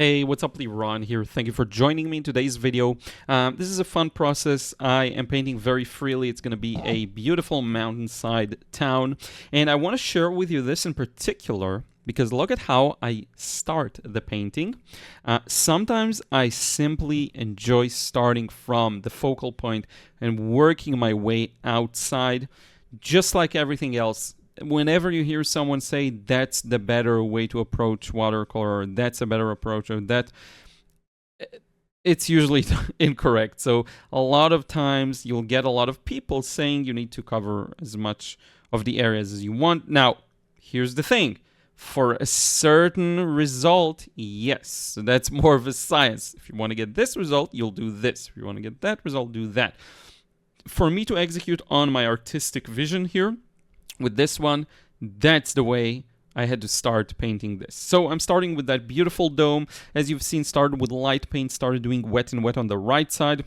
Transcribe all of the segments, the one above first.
Hey, what's up, Liron here. Thank you for joining me in today's video. This is a fun process. I am painting very freely. It's going to be a beautiful mountainside town. And I want to share with you this in particular because look at how I start the painting. Sometimes I simply enjoy starting from the focal point and working my way outside, just like everything else. Whenever you hear someone say that's the better way to approach watercolor, or that's a better approach, or that, it's usually incorrect. So a lot of times you'll get a lot of people saying you need to cover as much of the areas as you want. Now, here's the thing. For a certain result, yes, so that's more of a science. If you want to get this result, you'll do this. If you want to get that result, do that. For me to execute on my artistic vision here, with this one, that's the way I had to start painting this. So I'm starting with that beautiful dome. As you've seen, started with light paint, started doing wet and wet on the right side,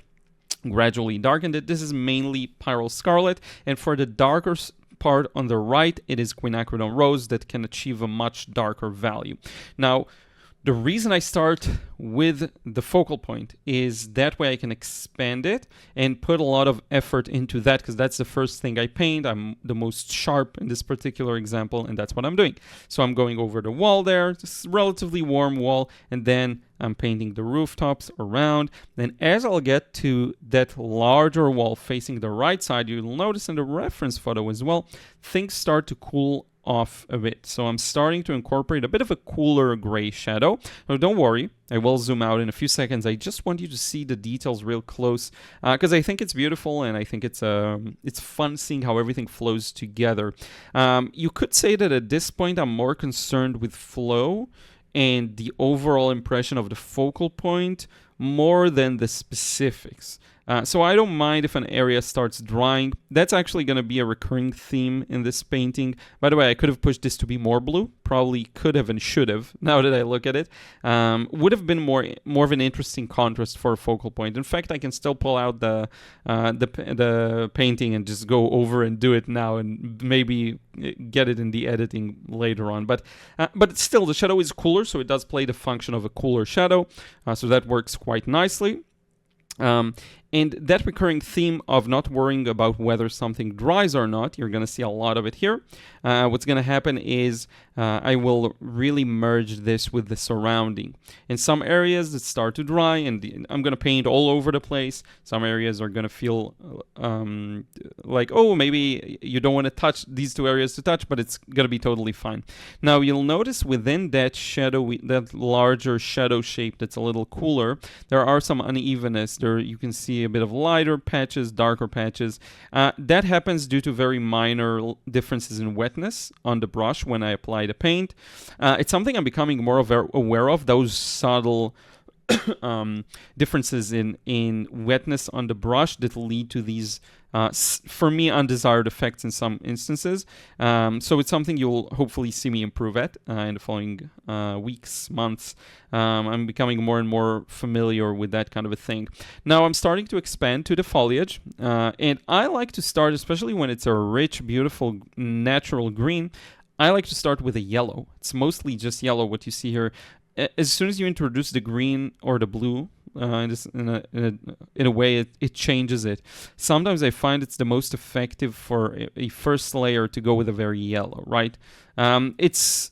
gradually darkened it. This is mainly Pyrrole Scarlet, and for the darker part on the right, it is quinacridone rose that can achieve a much darker value. Now, the reason I start with the focal point is that way I can expand it and put a lot of effort into that, because that's the first thing I paint. I'm the most sharp in this particular example, and that's what I'm doing. So I'm going over the wall there, just relatively warm wall, and then I'm painting the rooftops around. Then as I'll get to that larger wall facing the right side, you'll notice in the reference photo as well, things start to cool off a bit. So I'm starting to incorporate a bit of a cooler gray shadow. Now don't worry, I will zoom out in a few seconds. I just want you to see the details real close because I think it's beautiful, and I think it's fun seeing how everything flows together. You could say that at this point I'm more concerned with flow and the overall impression of the focal point more than the specifics. So I don't mind if an area starts drying. That's actually going to be a recurring theme in this painting. By the way, I could have pushed this to be more blue. Probably could have and should have, now that I look at it. Would have been more of an interesting contrast for a focal point. In fact, I can still pull out the painting and just go over and do it now and maybe get it in the editing later on. But still, the shadow is cooler, so it does play the function of a cooler shadow. So that works quite nicely. And that recurring theme of not worrying about whether something dries or not, you're going to see a lot of it here. What's going to happen is I will really merge this with the surrounding. In some areas that start to dry, and I'm going to paint all over the place. Some areas are going to feel like, oh, maybe you don't want to touch these two areas to touch, but it's going to be totally fine. Now, you'll notice within that shadow, that larger shadow shape that's a little cooler, there are some unevenness. There you can see a bit of lighter patches, darker patches. That happens due to very minor differences in wetness on the brush when I apply the paint. It's something I'm becoming more aware of, those subtle differences in wetness on the brush that lead to these, for me, undesired effects in some instances. So it's something you'll hopefully see me improve at in the following weeks, months. I'm becoming more and more familiar with that kind of a thing. Now I'm starting to expand to the foliage, and I like to start, especially when it's a rich, beautiful, natural green, I like to start with a yellow. It's mostly just yellow, what you see here. As soon as you introduce the green or the blue, in a way, it changes it. Sometimes I find it's the most effective for a first layer to go with a very yellow, right? It's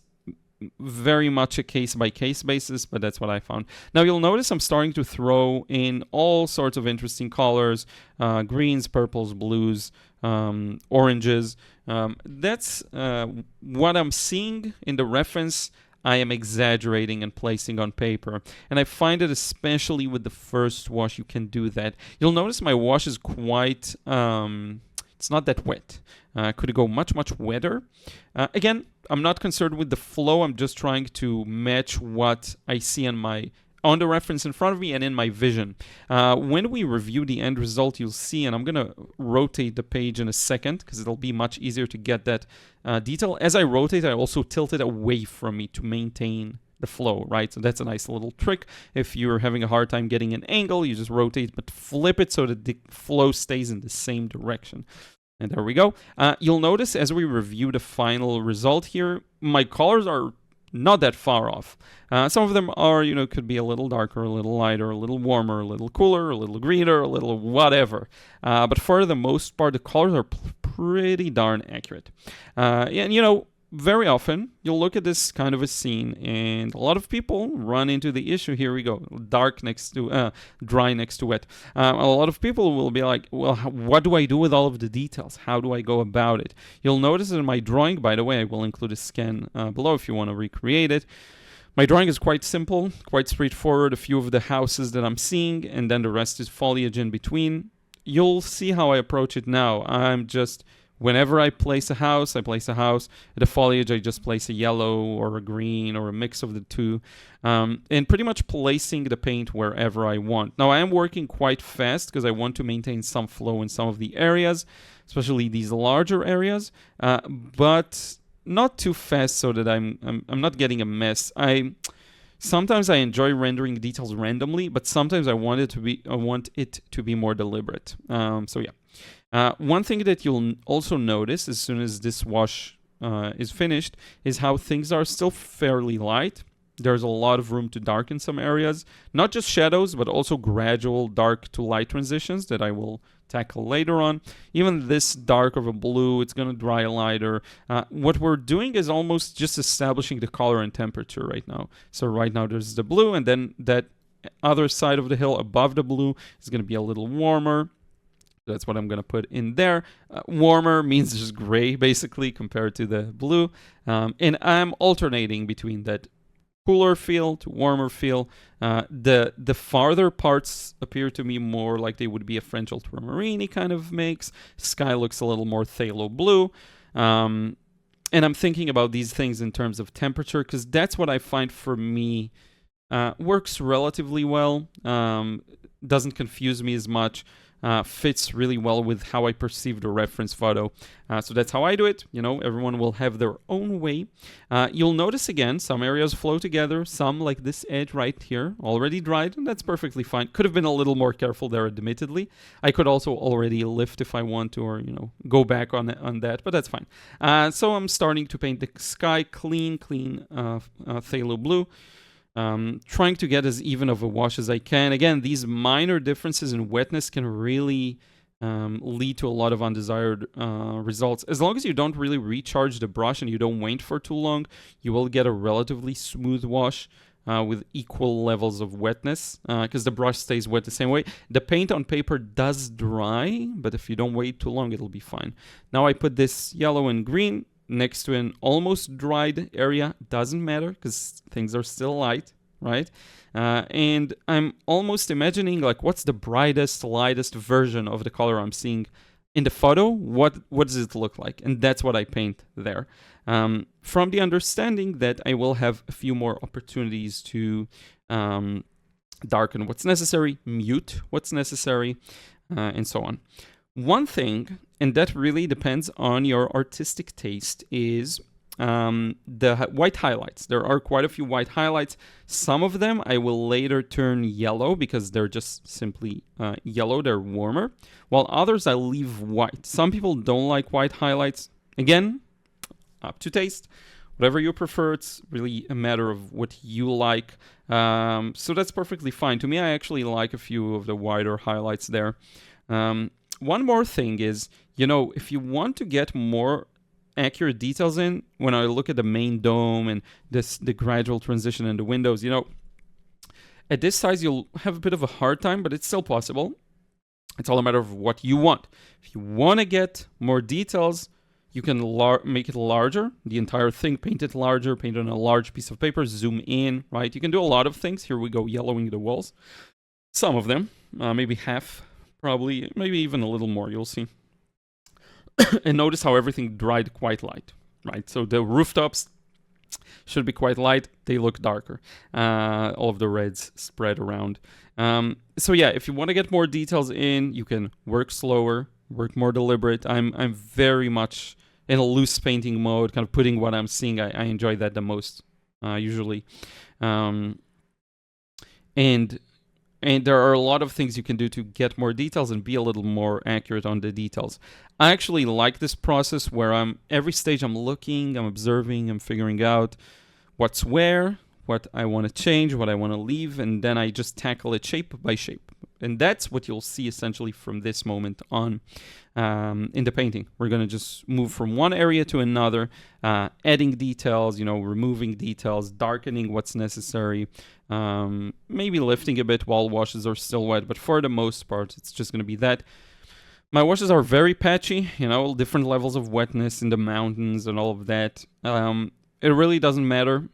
very much a case-by-case basis, but that's what I found. Now you'll notice I'm starting to throw in all sorts of interesting colors, greens, purples, blues, oranges. That's what I'm seeing in the reference. I am exaggerating and placing on paper. And I find that especially with the first wash, you can do that. You'll notice my wash is quite, it's not that wet. Could go much, much wetter. Again, I'm not concerned with the flow. I'm just trying to match what I see on the reference in front of me and in my vision. When we review the end result, you'll see, and I'm going to rotate the page in a second because it'll be much easier to get that detail. As I rotate, I also tilt it away from me to maintain the flow, right? So that's a nice little trick. If you're having a hard time getting an angle, you just rotate, but flip it so that the flow stays in the same direction. And there we go. You'll notice as we review the final result here, my colors are not that far off. Some of them are, could be a little darker, a little lighter, a little warmer, a little cooler, a little greener, a little whatever. But for the most part, the colors are pretty darn accurate. And very often you'll look at this kind of a scene, and a lot of people run into the issue. Here we go, dark next to dry next to wet. A lot of people will be like, well, what do I do with all of the details? How do I go about it? You'll notice in my drawing, by the way, I will include a scan below if you want to recreate it. My drawing is quite simple, quite straightforward. A few of the houses that I'm seeing, and then the rest is foliage in between. You'll see how I approach it now. I'm just, whenever I place a house. The foliage, I just place a yellow or a green or a mix of the two, and pretty much placing the paint wherever I want. Now, I am working quite fast because I want to maintain some flow in some of the areas, especially these larger areas, but not too fast so that I'm not getting a mess. Sometimes I enjoy rendering details randomly, but sometimes I want it to be more deliberate. So yeah. One thing that you'll also notice as soon as this wash is finished is how things are still fairly light. There's a lot of room to darken some areas, not just shadows, but also gradual dark to light transitions that I will tackle later on. Even this dark of a blue, it's going to dry lighter. What we're doing is almost just establishing the color and temperature right now. So right now there's the blue, and then that other side of the hill above the blue is going to be a little warmer. That's what I'm going to put in there. Warmer means just gray, basically, compared to the blue. And I'm alternating between that cooler feel to warmer feel. The farther parts appear to me more like they would be a French ultramarine kind of mix. Sky looks a little more phthalo blue. And I'm thinking about these things in terms of temperature, because that's what I find for me works relatively well. Doesn't confuse me as much. Fits really well with how I perceive the reference photo. So that's how I do it. Everyone will have their own way. You'll notice again, some areas flow together, some like this edge right here, already dried, and that's perfectly fine. Could have been a little more careful there, admittedly. I could also already lift if I want to, or, go back on that, but that's fine. So I'm starting to paint the sky clean phthalo blue. Trying to get as even of a wash as I can. Again, these minor differences in wetness can really lead to a lot of undesired results. As long as you don't really recharge the brush and you don't wait for too long, you will get a relatively smooth wash with equal levels of wetness, because the brush stays wet the same way. The paint on paper does dry, but if you don't wait too long, it'll be fine. Now I put this yellow and green next to an almost dried area. Doesn't matter because things are still light, right? And I'm almost imagining like what's the brightest, lightest version of the color I'm seeing in the photo. What does it look like? And that's what I paint there. From the understanding that I will have a few more opportunities to darken what's necessary, mute what's necessary, and so on. One thing, and that really depends on your artistic taste, is the white highlights. There are quite a few white highlights. Some of them I will later turn yellow because they're just simply yellow. They're warmer. While others I leave white. Some people don't like white highlights. Again, up to taste. Whatever you prefer, it's really a matter of what you like. So that's perfectly fine. To me, I actually like a few of the wider highlights there. One more thing is, if you want to get more accurate details in, when I look at the main dome and the gradual transition in the windows, at this size, you'll have a bit of a hard time, but it's still possible. It's all a matter of what you want. If you want to get more details, you can make it larger, the entire thing, paint it larger, paint it on a large piece of paper, zoom in, right? You can do a lot of things. Here we go, yellowing the walls. Some of them, maybe half. Probably, maybe even a little more, you'll see. And notice how everything dried quite light, right? So the rooftops should be quite light. They look darker. All of the reds spread around. So yeah, if you want to get more details in, you can work slower, work more deliberate. I'm very much in a loose painting mode, kind of putting what I'm seeing. I enjoy that the most, usually. And there are a lot of things you can do to get more details and be a little more accurate on the details. I actually like this process where every stage I'm looking, I'm observing, I'm figuring out what's where, what I want to change, what I want to leave, and then I just tackle it shape by shape. And that's what you'll see essentially from this moment on in the painting. We're going to just move from one area to another, adding details, removing details, darkening what's necessary, maybe lifting a bit while washes are still wet, but for the most part, it's just going to be that. My washes are very patchy, different levels of wetness in the mountains and all of that. It really doesn't matter.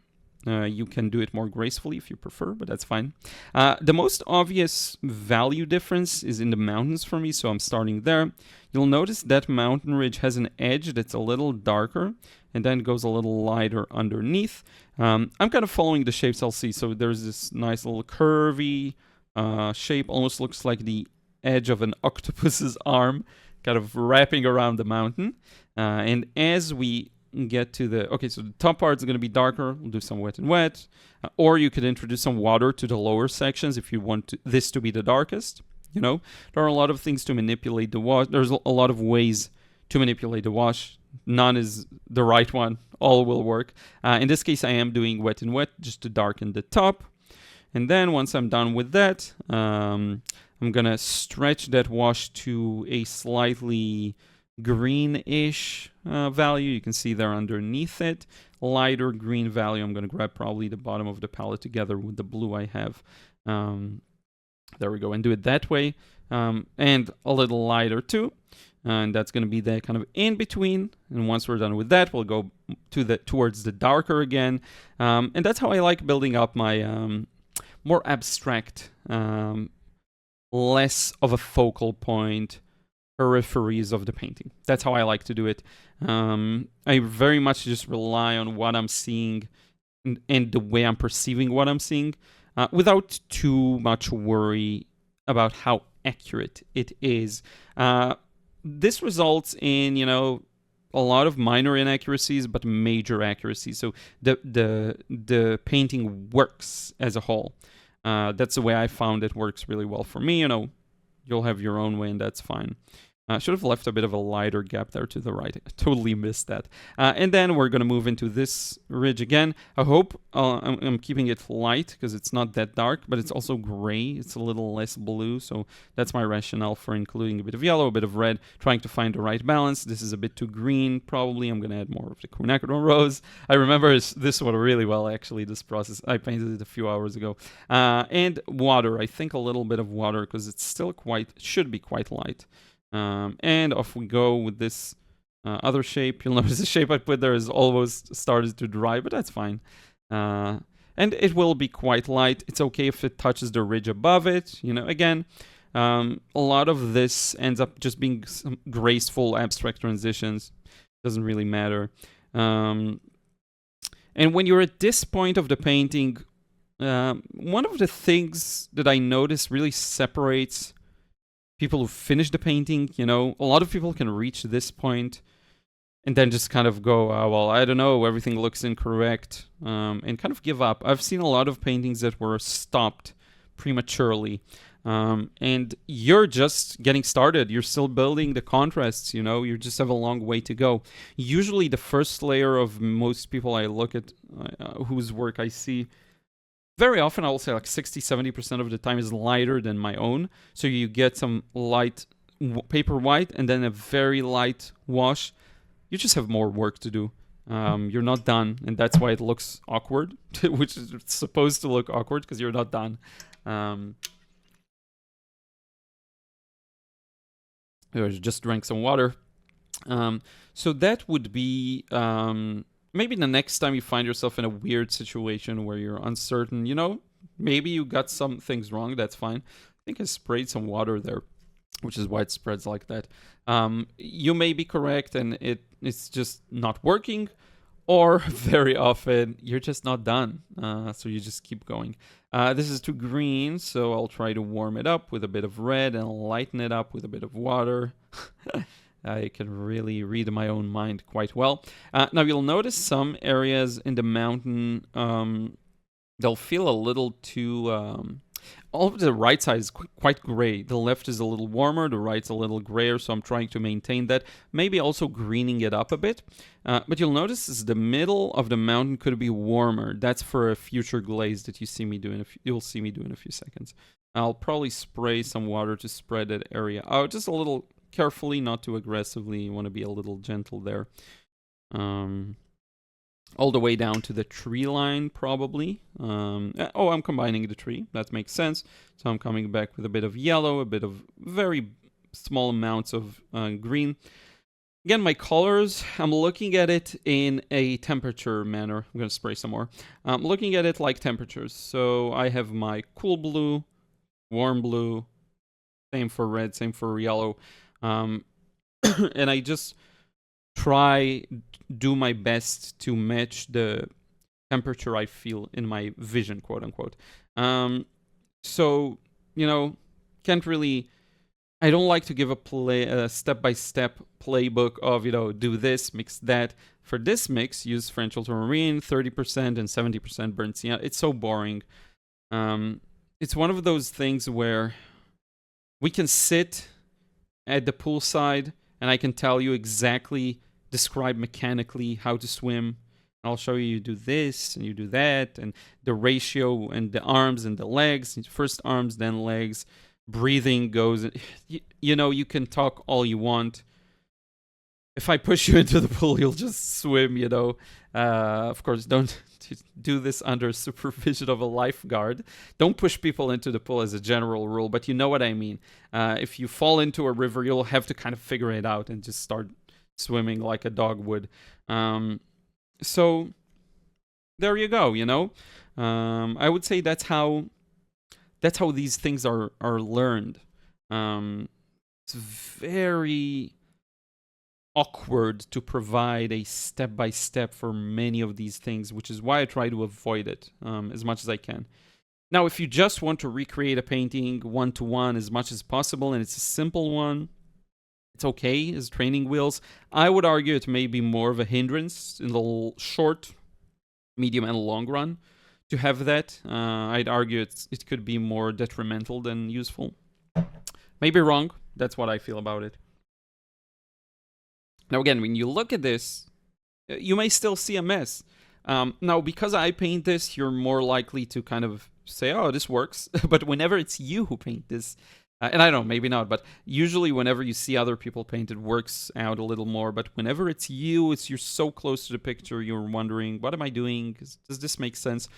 You can do it more gracefully if you prefer, but that's fine. The most obvious value difference is in the mountains for me, so I'm starting there. You'll notice that mountain ridge has an edge that's a little darker, and then goes a little lighter underneath. I'm kind of following the shapes I'll see, so there's this nice little curvy shape, almost looks like the edge of an octopus's arm, kind of wrapping around the mountain. And as we get to so the top part is going to be darker. We'll do some wet and wet, or you could introduce some water to the lower sections if you want this to be the darkest. There are a lot of things to manipulate the wash. There's a lot of ways to manipulate the wash. None is the right one. All will work. In this case, I am doing wet and wet just to darken the top. And then once I'm done with that, I'm going to stretch that wash to a slightly greenish value. You can see there underneath it. Lighter green value. I'm going to grab probably the bottom of the palette together with the blue I have. There we go. And do it that way. And a little lighter too. And that's going to be the kind of in between. And once we're done with that, we'll go towards the darker again. And that's how I like building up my more abstract, less of a focal point peripheries of the painting. That's how I like to do it. I very much just rely on what I'm seeing and the way I'm perceiving what I'm seeing, without too much worry about how accurate it is. This results in, a lot of minor inaccuracies, but major accuracies. So the painting works as a whole. That's the way I found it works really well for me. You'll have your own way, and that's fine. Should have left a bit of a lighter gap there to the right. I totally missed that. And then we're going to move into this ridge again. I hope I'm keeping it light because it's not that dark, but it's also gray. It's a little less blue, so that's my rationale for including a bit of yellow, a bit of red, trying to find the right balance. This is a bit too green, probably. I'm going to add more of the quinacridone rose. I remember this one really well, actually, this process. I painted it a few hours ago. And water. I think a little bit of water because it's still should be quite light. And off we go with this other shape. You'll notice the shape I put there is almost started to dry, but that's fine. And it will be quite light. It's okay if it touches the ridge above it. Again, a lot of this ends up just being some graceful abstract transitions. Doesn't really matter. And when you're at this point of the painting, one of the things that I notice really separates people who finish the painting, a lot of people can reach this point and then just kind of go, well, I don't know, everything looks incorrect, and kind of give up. I've seen a lot of paintings that were stopped prematurely, and you're just getting started. You're still building the contrasts, you just have a long way to go. Usually the first layer of most people I look at, whose work I see, very often, I will say like 60-70% of the time is lighter than my own. So you get some light paper white and then a very light wash. You just have more work to do. You're not done, and that's why it looks awkward, which is supposed to look awkward because you're not done. I just drank some water. So that would be... maybe the next time you find yourself in a weird situation where you're uncertain, maybe you got some things wrong, that's fine. I think I sprayed some water there, which is why it spreads like that. You may be correct and it's just not working, or very often you're just not done. So you just keep going. This is too green, so I'll try to warm it up with a bit of red and lighten it up with a bit of water. I can really read my own mind quite well. Now, you'll notice some areas in the mountain, they'll feel a little too All of the right side is quite gray. The left is a little warmer, the right's a little grayer, so I'm trying to maintain that. Maybe also greening it up a bit. But you'll notice is the middle of the mountain could be warmer. That's for a future glaze that you see me do you'll see me do in a few seconds. I'll probably spray some water to spread that area out, just a little carefully, not too aggressively. You want to be a little gentle there. All the way down to the tree line, probably. Oh, I'm combining the tree. That makes sense. So I'm coming back with a bit of yellow, a bit of very small amounts of green. Again, my colors, I'm looking at it in a temperature manner. I'm going to spray some more. I'm looking at it like temperatures. So I have my cool blue, warm blue, same for red, same for yellow. And I just do my best to match the temperature I feel in my vision, quote unquote. So, you know, can't really, I don't like to give a step-by-step playbook of, you know, do this, mix that. For this mix, use French ultramarine, 30% and 70% burnt sienna. It's so boring. It's one of those things where we can sit at the poolside and I can tell you exactly, describe mechanically how to swim. I'll show you, you do this and you do that, and the ratio and the arms and the legs, first arms, then legs, breathing goes, you know, you can talk all you want. If I push you into the pool, you'll just swim, you know. Of course, don't do this under supervision of a lifeguard. Don't push people into the pool as a general rule, but you know what I mean. If you fall into a river, you'll have to kind of figure it out and just start swimming like a dog would. So there you go, you know. I would say that's how these things are learned. It's very awkward to provide a step-by-step for many of these things, which is why I try to avoid it as much as I can. Now, if you just want to recreate a painting one-to-one as much as possible, and it's a simple one, it's okay as training wheels. I would argue it may be more of a hindrance in the short, medium, and long run to have that. I'd argue it could be more detrimental than useful. Maybe wrong. That's what I feel about it. Now, again, when you look at this, you may still see a mess. Now, because I paint this, you're more likely to kind of say, oh, this works. But whenever it's you who paint this, and I don't know, maybe not, but usually whenever you see other people paint, it works out a little more. But whenever it's you, you're so close to the picture, you're wondering, what am I doing? Does this make sense?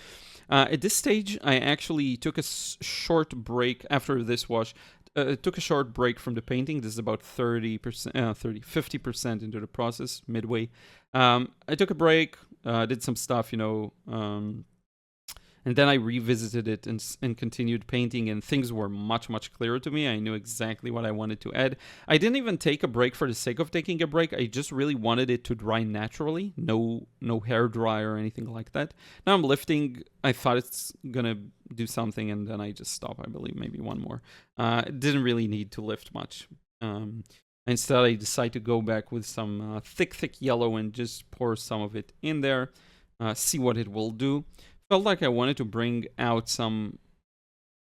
At this stage, I actually took a short break after this wash. Took a short break from the painting. This is about 50% into the process, midway. I took a break, did some stuff, you know, and then I revisited it and continued painting, and things were much, much clearer to me. I knew exactly what I wanted to add. I didn't even take a break for the sake of taking a break. I just really wanted it to dry naturally. No hair dry or anything like that. Now I'm lifting. I thought it's going to do something, and then I just stopped, I believe, maybe one more. It didn't really need to lift much. Instead, I decided to go back with some thick yellow and just pour some of it in there, see what it will do. Felt like I wanted to bring out some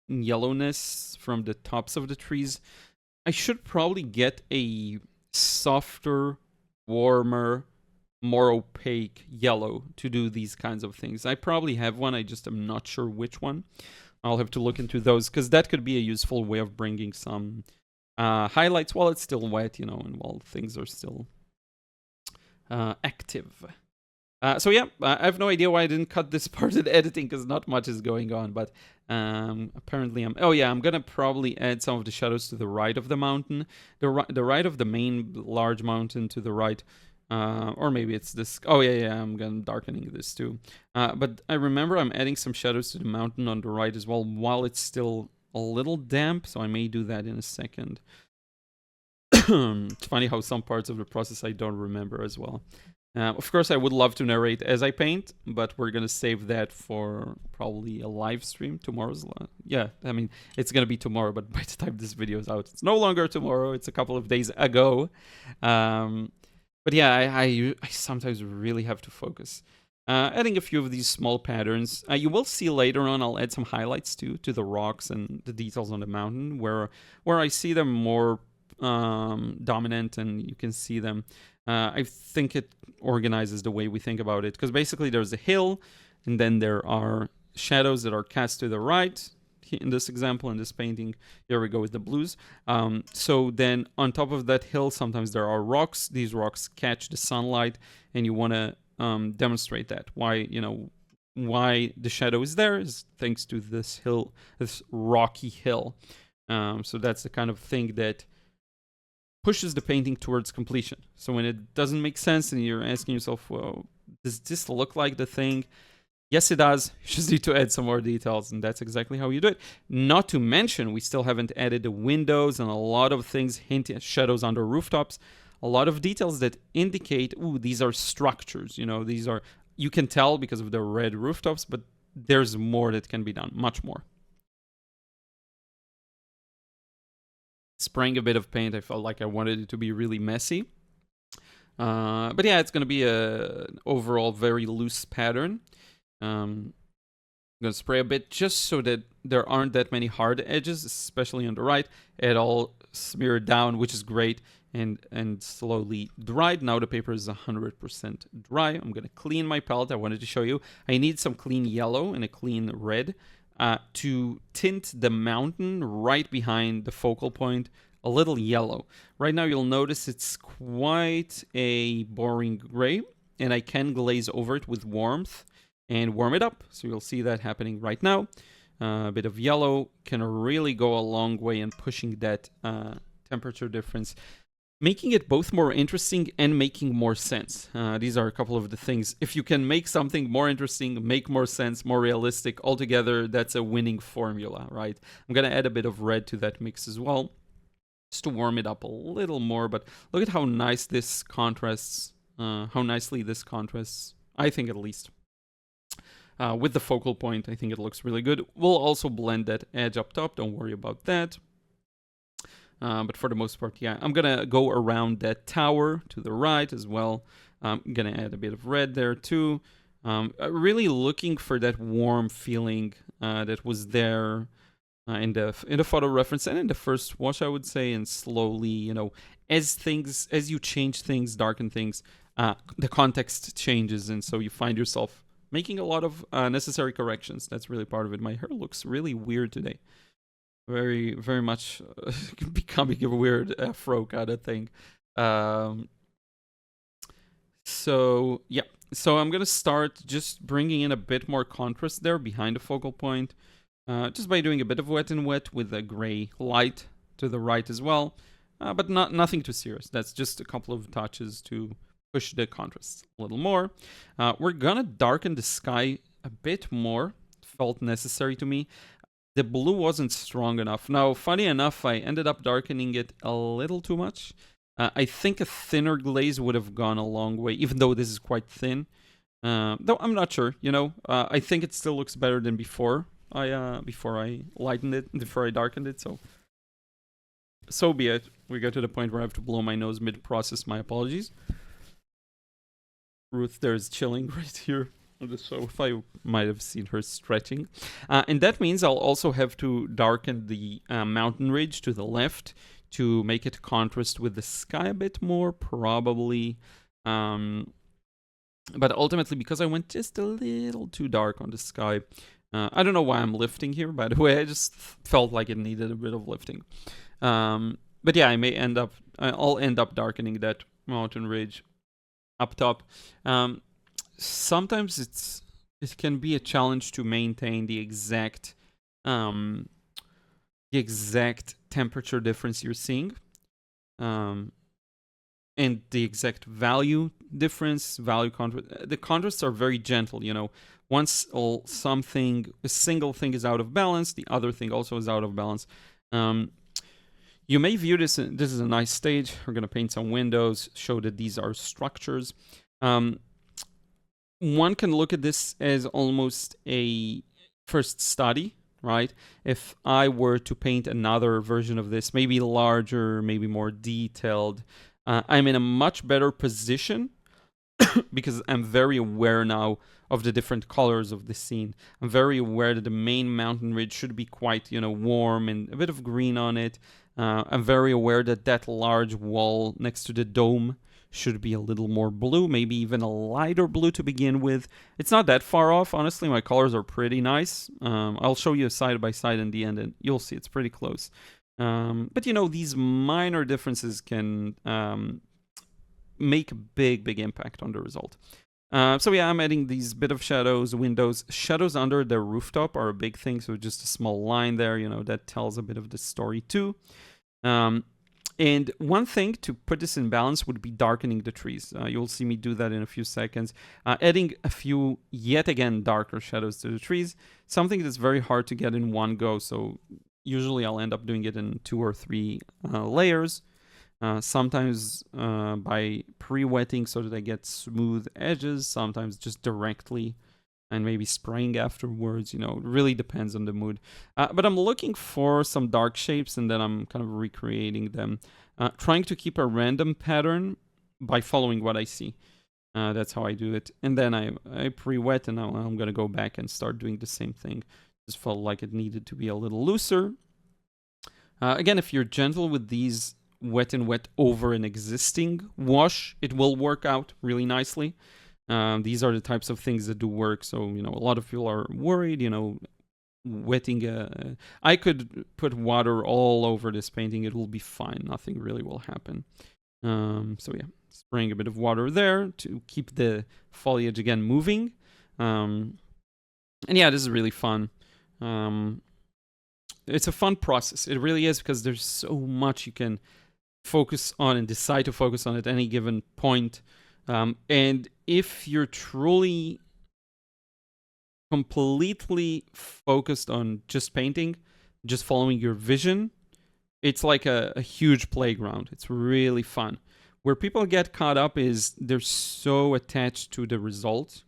yellowness from the tops of the trees. I should probably get a softer, warmer, more opaque yellow to do these kinds of things. I probably have one, I just am not sure which one. I'll have to look into those, because that could be a useful way of bringing some highlights while it's still wet, you know, and while things are still active. So yeah, I have no idea why I didn't cut this part in editing, because not much is going on, but apparently I'm gonna probably add some of the shadows to the right of the mountain, the right of the main large mountain to the right, or maybe it's this. Oh yeah, I'm gonna darkening this too. But I remember I'm adding some shadows to the mountain on the right as well, while it's still a little damp, so I may do that in a second. It's funny how some parts of the process I don't remember as well. Of course, I would love to narrate as I paint, but we're going to save that for probably a live stream. Tomorrow's... Yeah, I mean, it's going to be tomorrow, but by the time this video is out, it's no longer tomorrow. It's a couple of days ago. But yeah, I sometimes really have to focus. adding a few of these small patterns. You will see later on I'll add some highlights too to the rocks and the details on the mountain where I see them more dominant, and you can see them. I think it organizes the way we think about it, because basically there's a hill, and then there are shadows that are cast to the right. In this example, in this painting, here we go with the blues. So then on top of that hill, sometimes there are rocks. These rocks catch the sunlight, and you want to demonstrate that. Why the shadow is there is thanks to this hill, this rocky hill. So that's the kind of thing that pushes the painting towards completion. So when it doesn't make sense and you're asking yourself, well, does this look like the thing? Yes, it does. You just need to add some more details, and that's exactly how you do it. Not to mention, we still haven't added the windows and a lot of things hinting at shadows under rooftops. A lot of details that indicate, ooh, these are structures. These are, you can tell because of the red rooftops, but there's more that can be done, much more. Spraying a bit of paint, I felt like I wanted it to be really messy. But yeah, it's going to be an overall very loose pattern. I'm going to spray a bit just so that there aren't that many hard edges, especially on the right. It all smeared down, which is great, and slowly dried. Now the paper is 100% dry. I'm going to clean my palette. I wanted to show you. I need some clean yellow and a clean red to tint the mountain right behind the focal point a little yellow. Right now you'll notice it's quite a boring gray, and I can glaze over it with warmth and warm it up. So you'll see that happening right now. A bit of yellow can really go a long way in pushing that temperature difference, making it both more interesting and making more sense. These are a couple of the things. If you can make something more interesting, make more sense, more realistic, altogether, that's a winning formula, right? I'm going to add a bit of red to that mix as well, just to warm it up a little more. But look at how nice this contrasts, how nicely this contrasts, I think at least. With the focal point, I think it looks really good. We'll also blend that edge up top. Don't worry about that. But for the most part, yeah, I'm going to go around that tower to the right as well. I'm going to add a bit of red there too. Really looking for that warm feeling that was there in the photo reference and in the first wash, I would say. And slowly, as you change things, darken things, the context changes. And so you find yourself making a lot of necessary corrections. That's really part of it. My hair looks really weird today. Very, very much becoming a weird afro kind of thing. So, yeah. So I'm going to start just bringing in a bit more contrast there behind the focal point. Just by doing a bit of wet and wet with a gray light to the right as well. But nothing too serious. That's just a couple of touches to push the contrast a little more. We're gonna darken the sky a bit more. Felt necessary to me. The blue wasn't strong enough. Now, funny enough, I ended up darkening it a little too much. I think a thinner glaze would have gone a long way, even though this is quite thin. Though I'm not sure, I think it still looks better than before I lightened it, before I darkened it, so be it. We get to the point where I have to blow my nose mid-process. My apologies. Ruth there is chilling right here on the sofa. I might have seen her stretching. And that means I'll also have to darken the mountain ridge to the left to make it contrast with the sky a bit more, probably. But ultimately, because I went just a little too dark on the sky, I don't know why I'm lifting here, by the way. I just felt like it needed a bit of lifting. But yeah, I'll end up darkening that mountain ridge up top. Sometimes it can be a challenge to maintain the exact temperature difference you're seeing, and the exact value difference, the contrasts are very gentle. Once a single thing is out of balance, the other thing also is out of balance. You may view this is a nice stage. We're going to paint some windows, show that these are structures. One can look at this as almost a first study, right? If I were to paint another version of this, maybe larger, maybe more detailed, I'm in a much better position because I'm very aware now of the different colors of the scene. I'm very aware that the main mountain ridge should be quite, warm and a bit of green on it. I'm very aware that that large wall next to the dome should be a little more blue, maybe even a lighter blue to begin with. It's not that far off. Honestly, my colors are pretty nice. I'll show you side by side in the end, and you'll see it's pretty close. But these minor differences can make a big impact on the result. So yeah, I'm adding these bit of shadows, windows. Shadows under the rooftop are a big thing, so just a small line there, that tells a bit of the story too. And one thing to put this in balance would be darkening the trees. You'll see me do that in a few seconds. Adding a few, yet again, darker shadows to the trees. Something that's very hard to get in one go, so usually I'll end up doing it in 2 or 3 layers. Sometimes by pre-wetting so that I get smooth edges, sometimes just directly and maybe spraying afterwards, it really depends on the mood. But I'm looking for some dark shapes and then I'm kind of recreating them. Trying to keep a random pattern by following what I see. That's how I do it. And then I pre-wet and now I'm going to go back and start doing the same thing. Just felt like it needed to be a little looser. Again, if you're gentle with these wet and wet over an existing wash, it will work out really nicely. These are the types of things that do work. So, a lot of people are worried, wetting I could put water all over this painting. It will be fine. Nothing really will happen. So yeah, spraying a bit of water there to keep the foliage again moving. And yeah, this is really fun. It's a fun process. It really is, because there's so much you can focus on and decide to focus on at any given point. And if you're truly completely focused on just painting, just following your vision, it's like a huge playground. It's really fun. Where people get caught up is they're so attached to the result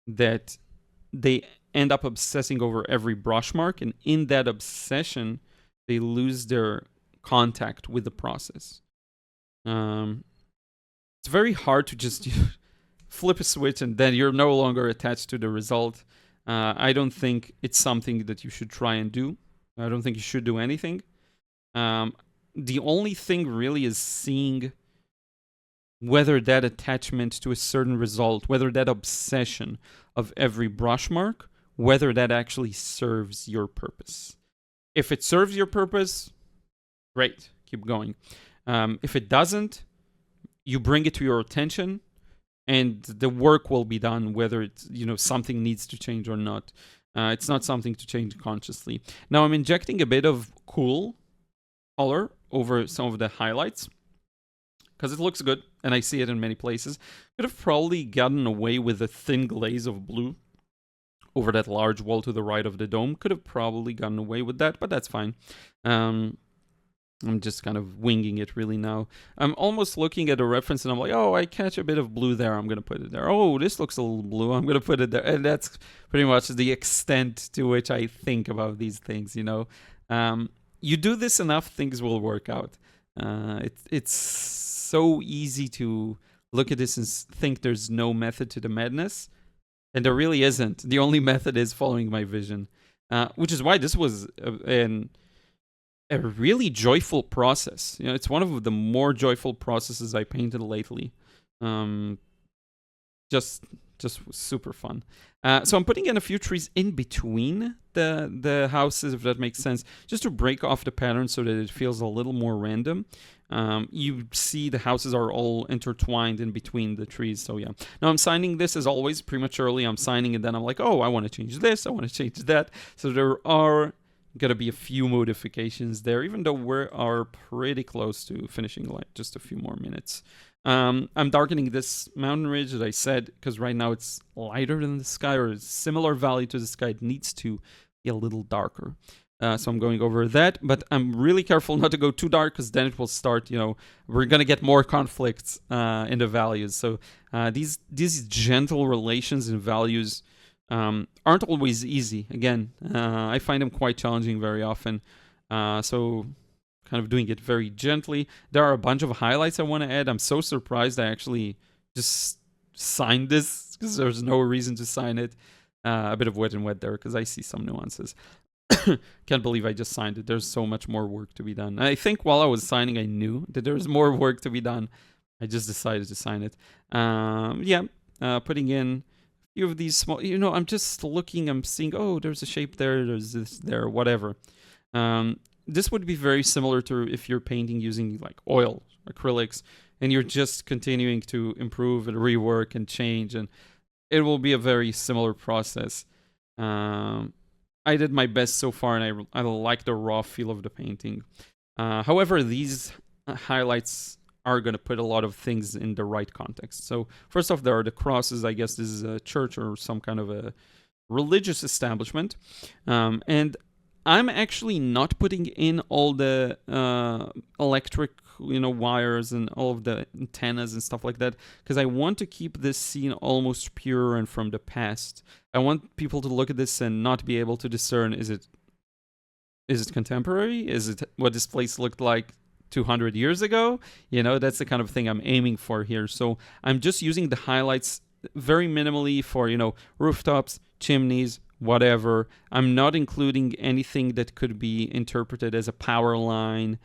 that they end up obsessing over every brush mark, and in that obsession, they lose their contact with the process. It's very hard to just flip a switch and then you're no longer attached to the result. I don't think it's something that you should try and do. I don't think you should do anything. The only thing really is seeing whether that attachment to a certain result, whether that obsession of every brush mark, whether that actually serves your purpose. If it serves your purpose, great, keep going. If it doesn't, you bring it to your attention and the work will be done, whether it's, something needs to change or not. It's not something to change consciously. Now I'm injecting a bit of cool color over some of the highlights because it looks good and I see it in many places. Could have probably gotten away with a thin glaze of blue over that large wall to the right of the dome. Could have probably gotten away with that, but that's fine. I'm just kind of winging it really now. I'm almost looking at a reference and I'm like, oh, I catch a bit of blue there. I'm going to put it there. Oh, this looks a little blue. I'm going to put it there. And that's pretty much the extent to which I think about these things, You do this enough, things will work out. It's so easy to look at this and think there's no method to the madness. And there really isn't. The only method is following my vision. Which is why this was a really joyful process. It's one of the more joyful processes I painted lately. Just super fun. So I'm putting in a few trees in between the houses, if that makes sense, just to break off the pattern so that it feels a little more random. You see the houses are all intertwined in between the trees. So yeah. Now I'm signing this as always prematurely. I'm signing and then I'm like, oh, I want to change this. I want to change that. So there are gonna be a few modifications there, even though we are pretty close to finishing, like just a few more minutes. I'm darkening this mountain ridge, as I said, because right now it's lighter than the sky, or a similar value to the sky. It needs to be a little darker. So I'm going over that, but I'm really careful not to go too dark, because then it will start, we're gonna get more conflicts in the values. So these gentle relations in values aren't always easy. Again, I find them quite challenging very often. So kind of doing it very gently. There are a bunch of highlights I want to add. I'm so surprised I actually just signed this because there's no reason to sign it. A bit of wet and wet there because I see some nuances. Can't believe I just signed it. There's so much more work to be done. I think while I was signing, I knew that there was more work to be done. I just decided to sign it. Putting in a few of these small, I'm just looking, I'm seeing, oh, there's a shape there, there's this there, whatever. This would be very similar to if you're painting using like oil, acrylics, and you're just continuing to improve and rework and change, and it will be a very similar process. I did my best so far, and I like the raw feel of the painting. However, these highlights are going to put a lot of things in the right context. So first off, there are the crosses. I guess this is a church or some kind of a religious establishment. And I'm actually not putting in all the electric wires and all of the antennas and stuff like that, because I want to keep this scene almost pure and from the past. I want people to look at this and not be able to discern, is it contemporary? Is it what this place looked like 200 years ago? That's the kind of thing I'm aiming for here. So I'm just using the highlights very minimally for, rooftops, chimneys, whatever. I'm not including anything that could be interpreted as a power line,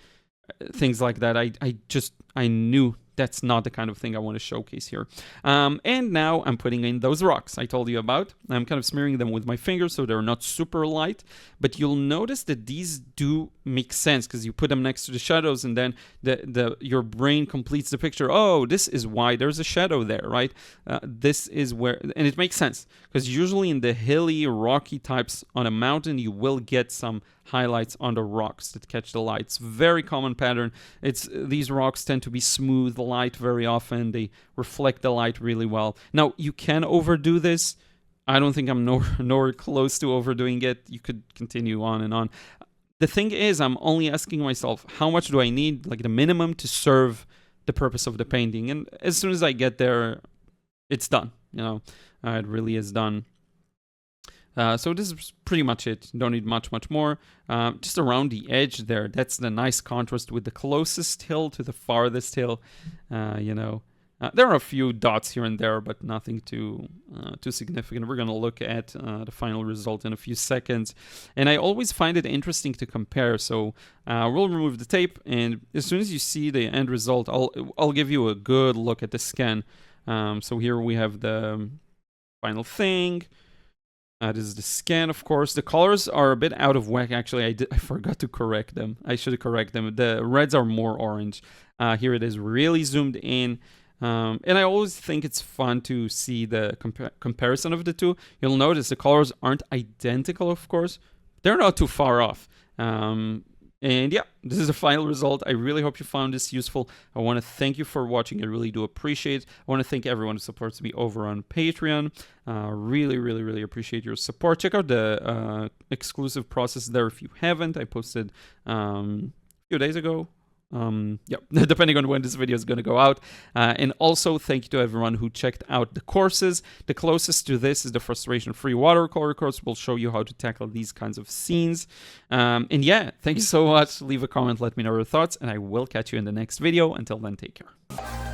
things like that. I knew that's not the kind of thing I want to showcase here. And now I'm putting in those rocks I told you about. I'm kind of smearing them with my fingers so they're not super light, but you'll notice that these do make sense because you put them next to the shadows, and then your brain completes the picture. Oh, this is why there's a shadow there, right? This is where, and it makes sense because usually in the hilly, rocky types on a mountain, you will get some highlights on the rocks that catch the light. It's a very common pattern. These rocks tend to be smooth light very often. They reflect the light really well. Now, you can overdo this. I don't think I'm nowhere close to overdoing it. You could continue on and on. The thing is, I'm only asking myself, how much do I need, like the minimum, to serve the purpose of the painting? And as soon as I get there, it's done. It really is done. So this is pretty much it. Don't need much more. Just around the edge there, that's the nice contrast with the closest hill to the farthest hill. There are a few dots here and there, but nothing too significant. We're going to look at the final result in a few seconds. And I always find it interesting to compare. So we'll remove the tape, and as soon as you see the end result, I'll give you a good look at the scan. So here we have the final thing. This is the scan, of course. The colors are a bit out of whack, actually. I forgot to correct them. I should correct them. The reds are more orange. Here it is really zoomed in. And I always think it's fun to see the comparison of the two. You'll notice the colors aren't identical, of course. They're not too far off. And yeah, this is the final result. I really hope you found this useful. I want to thank you for watching. I really do appreciate it. I want to thank everyone who supports me over on Patreon. Really appreciate your support. Check out the exclusive process there if you haven't. I posted a few days ago. Depending on when this video is going to go out. And also thank you to everyone who checked out the courses. The closest to this is the frustration-free watercolor course. We'll show you how to tackle these kinds of scenes. And yeah, thank you so much. Leave a comment, let me know your thoughts, and I will catch you in the next video. Until then, take care.